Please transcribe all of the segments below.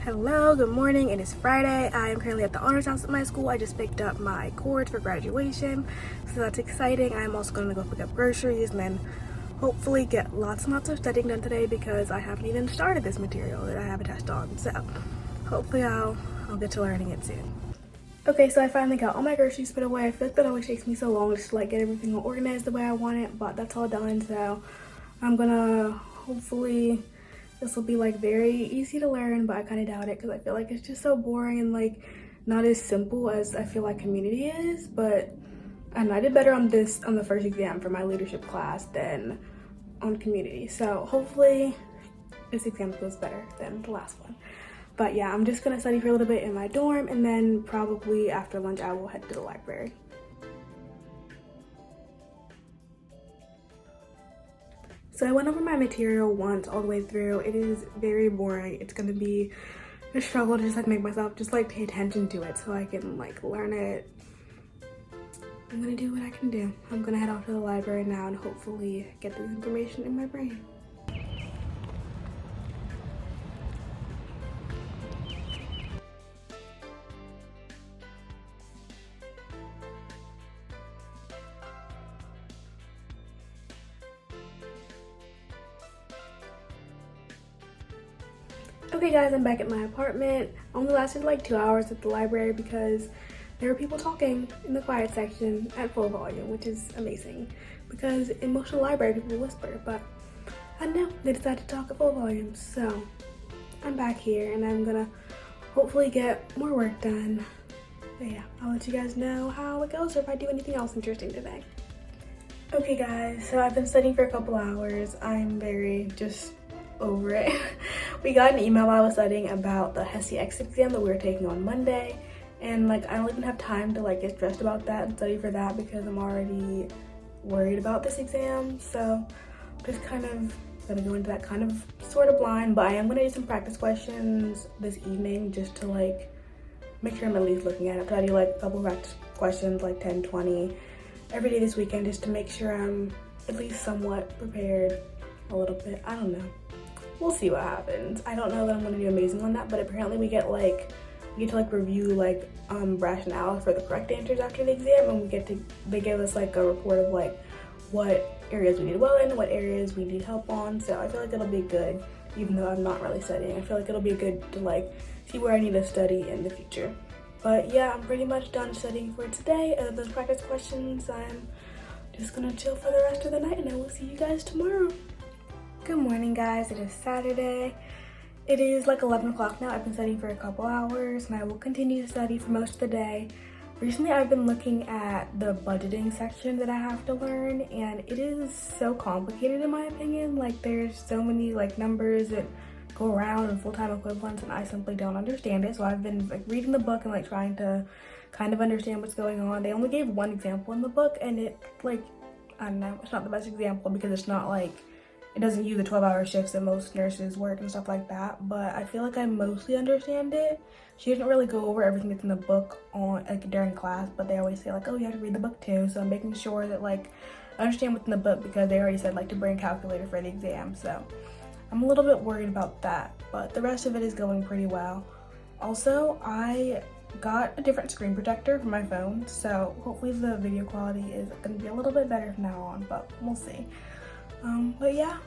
Hello, good morning. It is Friday. I am currently at the honors house at my school. I just picked up my cords for graduation, so that's exciting. I'm also going to go pick up groceries and then hopefully get lots and lots of studying done today because I haven't even started this material that I have a test on. So hopefully I'll get to learning it soon. Okay, so I finally got all my groceries put away. I feel like that always takes me so long just to get everything organized the way I want it, but that's all done. So I'm gonna hopefully this will be very easy to learn, but I kind of doubt it because I feel like it's just so boring and not as simple as I feel like community is. But and I did better on the first exam for my leadership class than on community. So hopefully this exam goes better than the last one. But yeah, I'm just gonna study for a little bit in my dorm and then probably after lunch I will head to the library. So I went over my material once all the way through. It is very boring. It's gonna be a struggle to just make myself just pay attention to it so I can learn it. I'm gonna do what I can do. I'm gonna head off to the library now and hopefully get this information in my brain. Okay guys, I'm back at my apartment. I only lasted 2 hours at the library because there were people talking in the quiet section at full volume, which is amazing because in most of the library people whisper, but I don't know, they decided to talk at full volume. So I'm back here and I'm gonna hopefully get more work done. But yeah, I'll let you guys know how it goes or if I do anything else interesting today. Okay guys, so I've been studying for a couple hours. I'm very just over it. We got an email while I was studying about the Hesi exit exam that we were taking on Monday, and I don't even have time to get stressed about that and study for that because I'm already worried about this exam. So just kind of gonna go into that sort of blind, but I am gonna do some practice questions this evening just to make sure I'm at least looking at it. So I do a couple practice questions 10, 20 every day this weekend just to make sure I'm at least somewhat prepared a little bit. I don't know. We'll see what happens. I don't know that I'm gonna do amazing on that, but apparently we get to review rationale for the correct answers after the exam, and they give us a report of what areas we did well in, what areas we need help on. So I feel it'll be good, even though I'm not really studying. I feel it'll be good to see where I need to study in the future. But yeah, I'm pretty much done studying for today. Those practice questions, I'm just gonna chill for the rest of the night and I will see you guys tomorrow. Good morning guys, it is Saturday. It is 11 o'clock now. I've been studying for a couple hours and I will continue to study for most of the day. Recently I've been looking at the budgeting section that I have to learn, and it is so complicated in my opinion. There's so many numbers that go around and full-time equivalents and I simply don't understand it. So I've been reading the book and trying to kind of understand what's going on. They only gave one example in the book and it I don't know, it's not the best example because it's not it doesn't use the 12-hour shifts that most nurses work and stuff like that, but I feel I mostly understand it. She didn't really go over everything that's in the book on during class, but they always say oh, you have to read the book too. So I'm making sure that I understand what's in the book because they already said to bring a calculator for the exam. So I'm a little bit worried about that, but the rest of it is going pretty well. Also, I got a different screen protector for my phone, so hopefully the video quality is going to be a little bit better from now on, but we'll see. But yeah,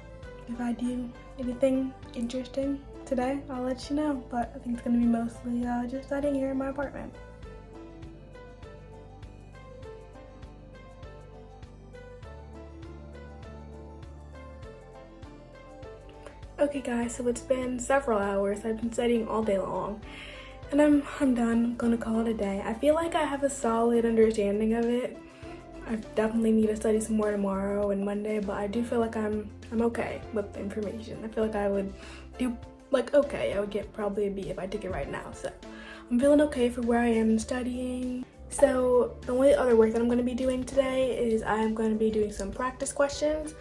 if I do anything interesting today, I'll let you know, but I think it's going to be mostly just studying here in my apartment. Okay guys, so it's been several hours. I've been studying all day long and I'm done. I'm gonna call it a day. I feel I have a solid understanding of it. I definitely need to study some more tomorrow and Monday, but I do feel I'm okay with the information. I feel I would do okay. I would get probably a B if I took it right now. So I'm feeling okay for where I am studying. So the only other work that I'm going to be doing today is I'm going to be doing some practice questions.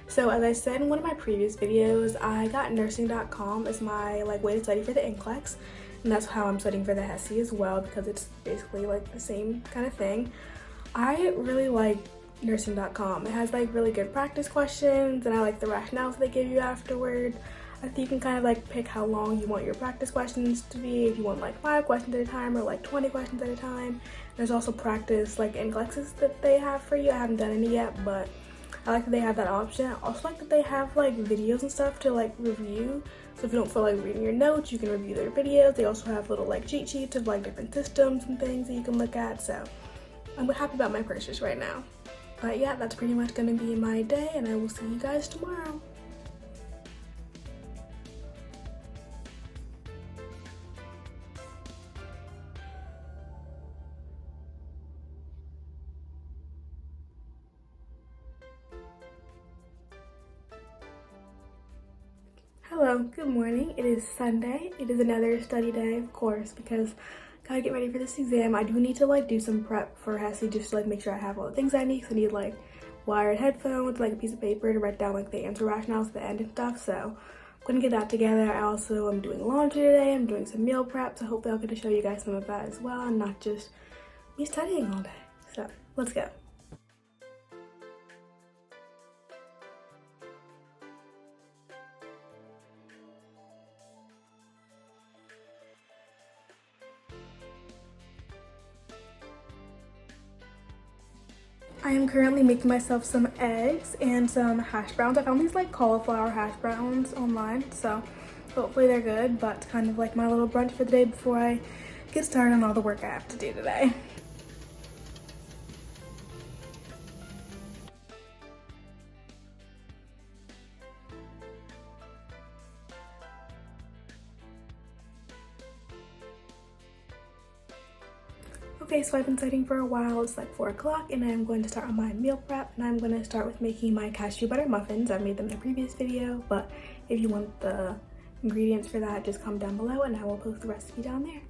So as I said in one of my previous videos, I got nursing.com as my way to study for the NCLEX, and that's how I'm studying for the Hesi as well because it's basically the same kind of thing. I really like nursing.com. It has really good practice questions and I like the rationales they give you afterward. I think you can kind of like pick how long you want your practice questions to be, if you want like 5 questions at a time or like 20 questions at a time. There's also practice like indexes that they have for you. I haven't done any yet, but I like that they have that option. I also like that they have like videos and stuff to like review. So if you don't feel like reading your notes, you can review their videos. They also have little like cheat sheets of like different systems and things that you can look at. So I'm happy about my purchase right now. But yeah, that's pretty much gonna be my day, and I will see you guys tomorrow. Hello, good morning. It is Sunday. It is another study day, of course, because gotta get ready for this exam. I do need to like do some prep for Hesi just to like make sure I have all the things I need. Cause I need like wired headphones, like a piece of paper to write down like the answer rationales at the end and stuff. So I'm gonna get that together. I also am doing laundry today. I'm doing some meal prep. So hopefully I'll get to show you guys some of that as well, and not just me studying all day. So let's go. I am currently making myself some eggs and some hash browns. I found these like cauliflower hash browns online, so hopefully they're good, but it's kind of like my little brunch for the day before I get started on all the work I have to do today. Okay, so I've been studying for a while. It's like 4 o'clock and I'm going to start on my meal prep, and I'm going to start with making my cashew butter muffins. I've made them in a previous video, but if you want the ingredients for that, just comment down below and I will post the recipe down there.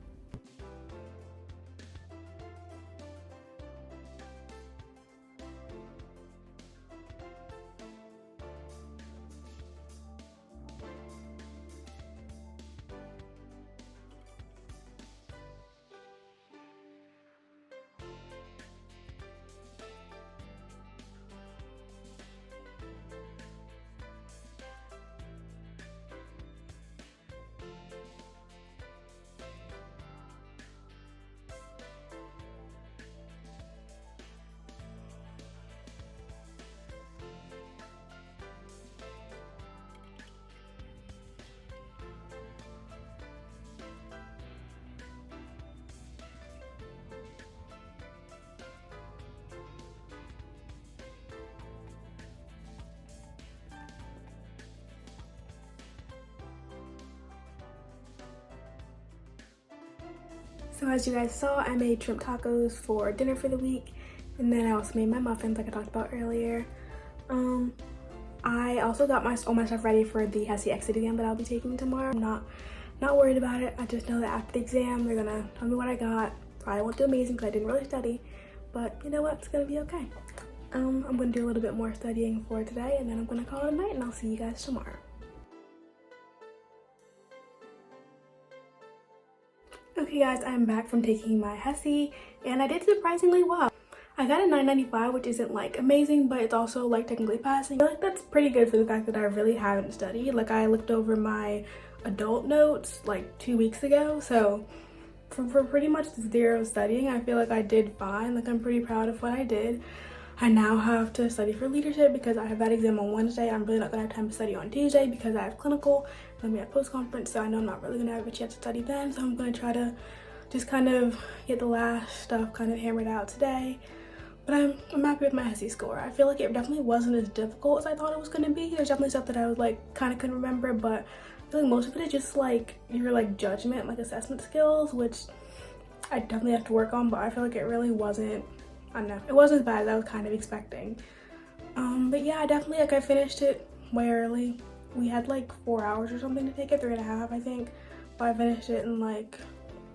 So as you guys saw, I made shrimp tacos for dinner for the week, and then I also made my muffins like I talked about earlier. I also got all my stuff ready for the Hesi exit exam that I'll be taking tomorrow. I'm not worried about it. I just know that after the exam, they're gonna tell me what I got. Probably won't do amazing because I didn't really study, but you know what? It's gonna be okay. I'm gonna do a little bit more studying for today, and then I'm gonna call it a night, and I'll see you guys tomorrow. Okay guys, I'm back from taking my Hesi, and I did surprisingly well. I got a 995, which isn't like amazing, but it's also like technically passing. I feel like that's pretty good for the fact that I really haven't studied. Like I looked over my adult notes like 2 weeks ago, so for pretty much zero studying, I feel like I did fine. Like I'm pretty proud of what I did. I now have to study for leadership because I have that exam on Wednesday. I'm really not gonna have time to study on Tuesday because I have clinical and we have post-conference, so I know I'm not really gonna have a chance to study then. So I'm gonna try to just kind of get the last stuff kind of hammered out today. But I'm happy with my Hesi score. I feel like it definitely wasn't as difficult as I thought it was gonna be. There's definitely stuff that I was like kind of couldn't remember, but I feel like most of it is just like your like judgment, like assessment skills, which I definitely have to work on, but I feel like it really wasn't, I don't know, it wasn't as bad as I was kind of expecting. But yeah, I definitely, like I finished it way early. We had like 4 hours or something to take it, 3.5 I think, but I finished it in like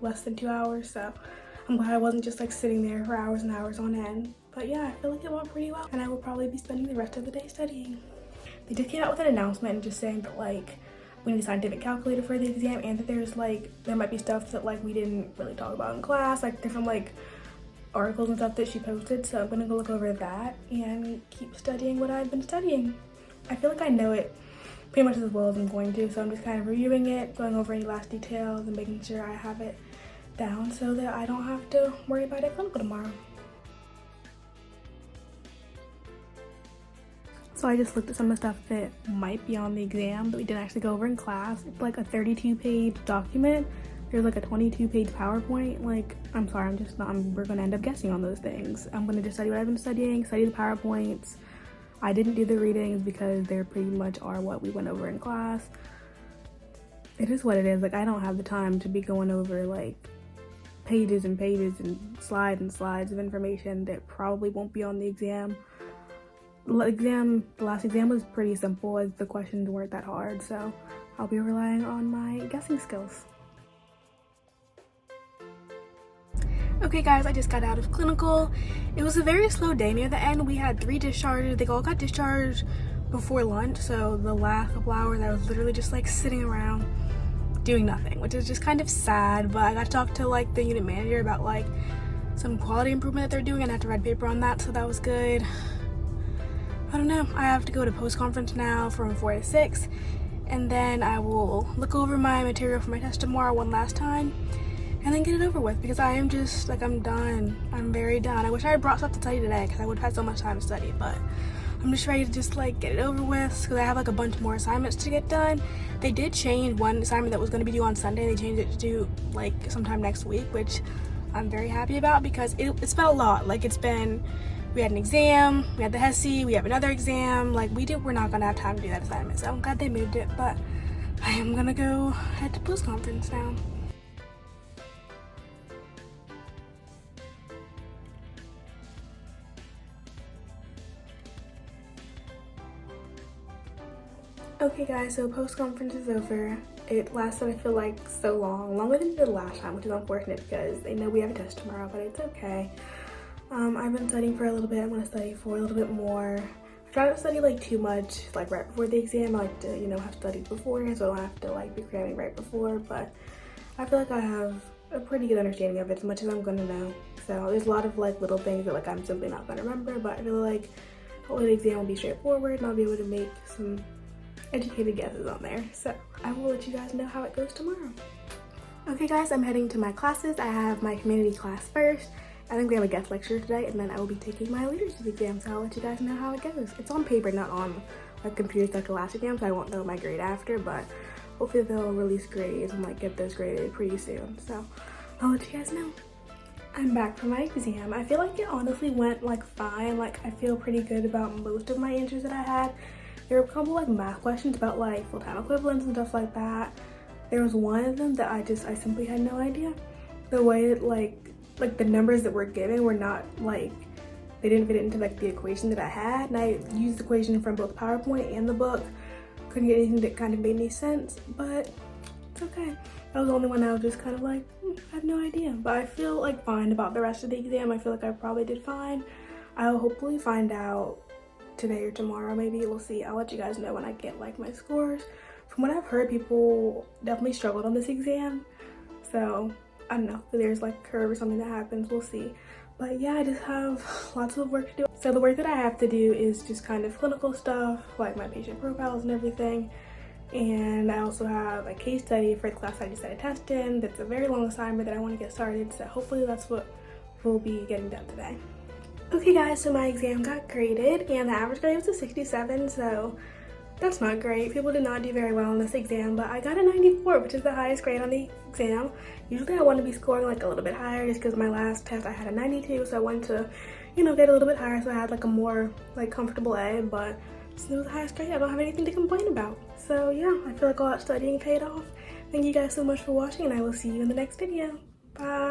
less than 2 hours, so I'm glad I wasn't just like sitting there for hours and hours on end. But yeah, I feel like it went pretty well, and I will probably be spending the rest of the day studying. They just came out with an announcement just saying that like we need a scientific calculator for the exam, and that there might be stuff that like we didn't really talk about in class, like different like articles and stuff that she posted. So I'm gonna go look over that and keep studying what I've been studying. I feel like I know it pretty much as well as I'm going to. So I'm just kind of reviewing it, going over any last details, and making sure I have it down so that I don't have to worry about it clinical tomorrow. So I just looked at some of the stuff that might be on the exam that we didn't actually go over in class. It's like a 32-page document. There's like a 22-page PowerPoint. Like, I'm sorry, we're gonna end up guessing on those things. I'm gonna just study what I've been studying, study the PowerPoints. I didn't do the readings because they pretty much are what we went over in class. It is what it is. Like, I don't have the time to be going over like pages and pages and slides of information that probably won't be on the exam. The last exam was pretty simple as the questions weren't that hard, so I'll be relying on my guessing skills. Okay guys, I just got out of clinical. It was a very slow day near the end. We had 3 discharges. They all got discharged before lunch, so the last couple hours I was literally just like sitting around doing nothing, which is just kind of sad. But I got to talk to like the unit manager about like some quality improvement that they're doing, and I have to write a paper on that, so that was good. I don't know, I have to go to post-conference now from 4 to 6, and then I will look over my material for my test tomorrow one last time, and then get it over with, because I am just, like, I'm done. I'm very done. I wish I had brought stuff to study today, because I would have had so much time to study, but I'm just ready to just, like, get it over with, because I have, like, a bunch more assignments to get done. They did change one assignment that was going to be due on Sunday. They changed it to do, like, sometime next week, which I'm very happy about, because it's been a lot. Like, we had an exam, we had the Hesi, we have another exam. Like, we're not gonna have time to do that assignment, so I'm glad they moved it, but I am gonna go head to post-conference now. Okay guys, so post-conference is over. It lasted, I feel like, so long, longer than it did last time, which is unfortunate because they know we have a test tomorrow, but it's okay. I've been studying for a little bit. I'm going to study for a little bit more. I try not to study like too much like right before the exam. I like to, have studied beforehand, so I don't have to like be cramming right before, but I feel like I have a pretty good understanding of it as much as I'm going to know. So there's a lot of like little things that like I'm simply not going to remember, but I feel like hopefully the exam will be straightforward and I'll be able to make some educated guesses on there. So I will let you guys know how it goes tomorrow. Okay guys, I'm heading to my classes. I have my community class first. I think we have a guest lecture today, and then I will be taking my leadership exam, so I'll let you guys know how it goes. It's on paper, not on like computers like the last exam, so I won't know my grade after, but hopefully they'll release grades and like get those graded pretty soon, so I'll let you guys know. I'm back from my exam. I feel like it honestly went like fine. Like, I feel pretty good about most of my answers that I had. There were a couple like math questions about like full-time equivalents and stuff like that. There was one of them that I simply had no idea. The way that like the numbers that were given were not like, they didn't fit into like the equation that I had, and I used the equation from both PowerPoint and the book. Couldn't get anything that kind of made any sense, but it's okay. That was the only one I was just kind of like, I have no idea. But I feel like fine about the rest of the exam. I feel like I probably did fine. I'll hopefully find out today or tomorrow, maybe. We'll see. I'll let you guys know when I get like my scores. From what I've heard, people definitely struggled on this exam, so I don't know if there's like a curve or something that happens, we'll see. But yeah, I just have lots of work to do. So the work that I have to do is just kind of clinical stuff, like my patient profiles and everything. And I also have a case study for the class I just had a test in. That's a very long assignment that I want to get started, so hopefully that's what we'll be getting done today. Okay guys, so my exam got graded, and the average grade was a 67, so that's not great. People did not do very well on this exam, but I got a 94, which is the highest grade on the exam. Usually I want to be scoring like a little bit higher, just because my last test I had a 92, so I wanted to, get a little bit higher, so I had like a more like comfortable A, but since it was the highest grade, I don't have anything to complain about. So yeah, I feel like all that studying paid off. Thank you guys so much for watching, and I will see you in the next video. Bye!